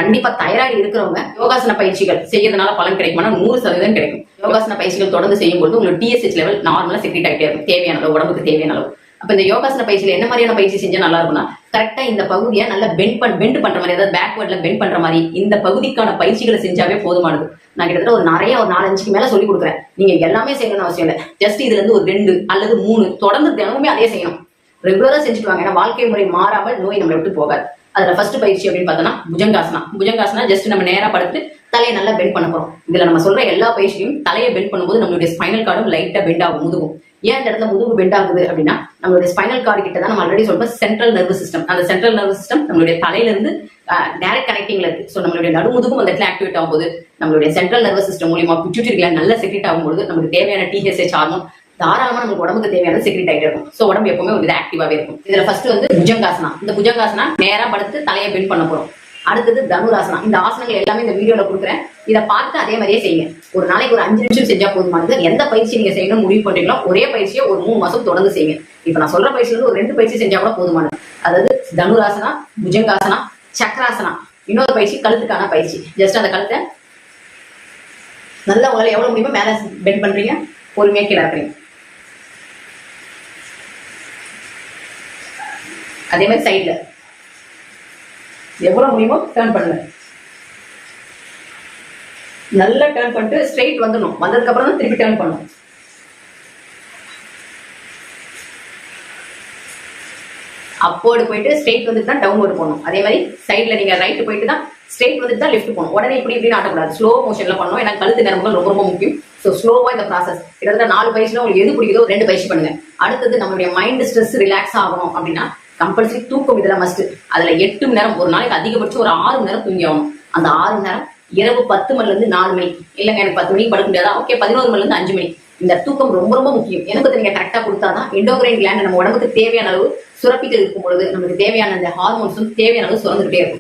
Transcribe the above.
கண்டிப்பா தைராய்டு இருக்கிறவங்க யோகாசன பயிற்சிகள் செய்யறதுனால பலன் கிடைக்குமா? 100% கிடைக்கும். யோகாசன பயிற்சிகள் தொடர்ந்து செய்யும்போது உங்களுக்கு TSH லெவல் நார்மலா செக்ரீட் ஆகிட்டே இருக்கும், தேவையான அளவு, உடம்புக்கு தேவையான அளவு. அப்ப இந்த யோகாசன பயிற்சியில என்ன மாதிரியான பயிற்சி செஞ்சா நல்லா இருக்கும்னா, கரெக்டா இந்த பகுதியை நல்லா பெண்ட் பண்ற மாதிரி, அதாவது பேக்வர்ட்ல பெண்ட் பண்ற மாதிரி இந்த பகுதிக்கான பயிற்சிகளை செஞ்சாவே போதுமானது. நான் கிட்டத்தட்ட ஒரு 4-5க்கு மேல சொல்லி கொடுக்குறேன். நீங்க எல்லாமே செய்யணும்னு அவசியம் இல்லை. ஜஸ்ட் இதுல இருந்து ஒரு 2 அல்லது 3 தொடர்ந்து தினமுமே அதே செய்யணும். ரெகுலரா செஞ்சுட்டு வாங்க. ஏன்னா வாழ்க்கை முறை மாறாமல் நோய் நம்மளை விட்டு போகாது. அதுல ஃபர்ஸ்ட் பயிற்சி அப்படின்னு பார்த்தோம்னா புஜங்காசனா. புஜங்காசனா ஜஸ்ட் நம்ம நேரா படுத்து தலையை நல்லா பெண்ட் பண்ண போறோம். இதுல நம்ம சொல்ற எல்லா பயிற்சியும் தலையை பெண்ட் பண்ணும்போது நம்மளுடைய ஸ்பைனல் கார்டும் லைட்டா பெண்ட் ஆகும், முதுகும். ஏன் இந்த இடத்துல முதுகு பெண்ட் ஆகுது அப்படின்னா, நம்மளுடைய ஸ்பைனல் கார்டு கிட்ட தான் நம்ம ஆல்ரெடி சொல்றோம் சென்ட்ரல் நர்வஸ் சிஸ்டம். அந்த சென்ட்ரல் நர்வஸ் சிஸ்டம் நம்மளுடைய தலையில இருந்து டைரக்ட் கனெக்டிங்ல இருக்கு. ஸோ நம்மளுடைய நடுமுதுகும் அந்த இடத்துல ஆக்டிவேட் ஆகும்போது நம்மளுடைய சென்ட்ரல் நர்வஸ் சிஸ்டம் மூலியமா பிட்யூட்டரி கிளாண்ட் நல்லா செக்ரீட் ஆகும்போது நமக்கு தேவையான TSH ஹார்மோன் தாராளமா நமக்கு உடம்புக்கு தேவையான செக்ரீட் ஆகிட்டு இருக்கும். ஸோ உடம்பு எப்பவுமே ஒரு ஆக்டிவாவே இருக்கும். இதுல ஃபர்ஸ்ட் வந்து புஜங்காசனா. இந்த புஜங்காசனா நேரா படுத்து தலையை பெண்ட் பண்ண போறோம். அடுத்தது தனுராசனா. இந்த ஆசனங்கள் எல்லாமே இந்த வீடியோல கொடுக்குறேன். இதை பார்த்து அதே மாதிரியே செய்யுங்க. ஒரு நாளைக்கு ஒரு 5 நிமிஷம் செஞ்சா போதுமானது. எந்த பயிற்சி நீங்க செய்யணும் முடிவு பண்றீங்களோ ஒரே பயிற்சியை ஒரு 3 மாசம் தொடர்ந்து செய்யுங்க. இப்ப நான் சொல்ற பயிற்சியில இருந்து ஒரு 2 பயிற்சி செஞ்சா கூட போதுமானது. அதாவது தனுராசனா, புஜங்காசனா, சக்கராசனா. இன்னொரு பயிற்சி கழுத்துக்கான பயிற்சி. ஜஸ்ட் அந்த கழுத்தை நல்லா உங்களால எவ்வளவு முடியுமோ மேல பெண்ட் பண்றீங்க, பொறுமையா கீழே இறக்குறீங்க. அதே மாதிரி சைட்ல எவ்வளவு முடியுமோ டர்ன் பண்ணுங்க. நல்லா டர்ன் பண்ணிட்டு ஸ்ட்ரெயிட் வந்துடணும். வந்ததுக்கு அப்புறம் தான் திருப்பி டர்ன் பண்ணணும். அப்போர்டு போயிட்டு ஸ்ட்ரெயிட் வந்துட்டு தான் டவுன்வர்டு போகணும். அதே மாதிரி சைட்ல நீங்க ரைட் போயிட்டு தான் ஸ்ட்ரெயிட் வந்துட்டு தான் லெஃப்ட் போகணும். உடனே இப்படி இப்படின்னு ஆட்டக்கூடாது. ஸ்லோ மோஷன்ல பண்ணணும். ஏன்னா கழுத்து நரம்புகள் ரொம்ப ரொம்ப முக்கியம். ஸோ ஸ்லோவா இந்த ப்ராசஸ் கிட்டத்தட்ட 4 பயிற்சியில உங்களுக்கு எது பிடிக்குதோ 2 பயிற்சி பண்ணுங்க. அடுத்தது நம்மளுடைய மைண்ட் ஸ்ட்ரெஸ் ரிலாக்ஸ் ஆகணும் அப்படின்னா கம்பல்சரி தூக்கம் இதுல மஸ்ட். அதுல 8 மணி நேரம், ஒரு நாளைக்கு அதிகபட்சம் ஒரு 6 மணி நேரம் தூங்கி ஆகணும். அந்த 6 மணி நேரம் இரவு 10 மணில இருந்து 4 மணி. இல்லைங்க எனக்கு 10 மணிக்கு படுக்க முடியாதா? ஓகே, 11 மணில இருந்து 5 மணி. இந்த தூக்கம் ரொம்ப ரொம்ப முக்கியம். எனக்கு நீங்க கரெக்டா கொடுத்தாதான் எண்டோகிரைன் கிளாண்ட் நம்ம உடம்புக்கு தேவையான அளவு சுரப்பிகள் இருக்கும் பொழுது நமக்கு தேவையான அந்த ஹார்மோன்ஸும் தேவையான அளவு சுரந்துகிட்டே இருக்கும்.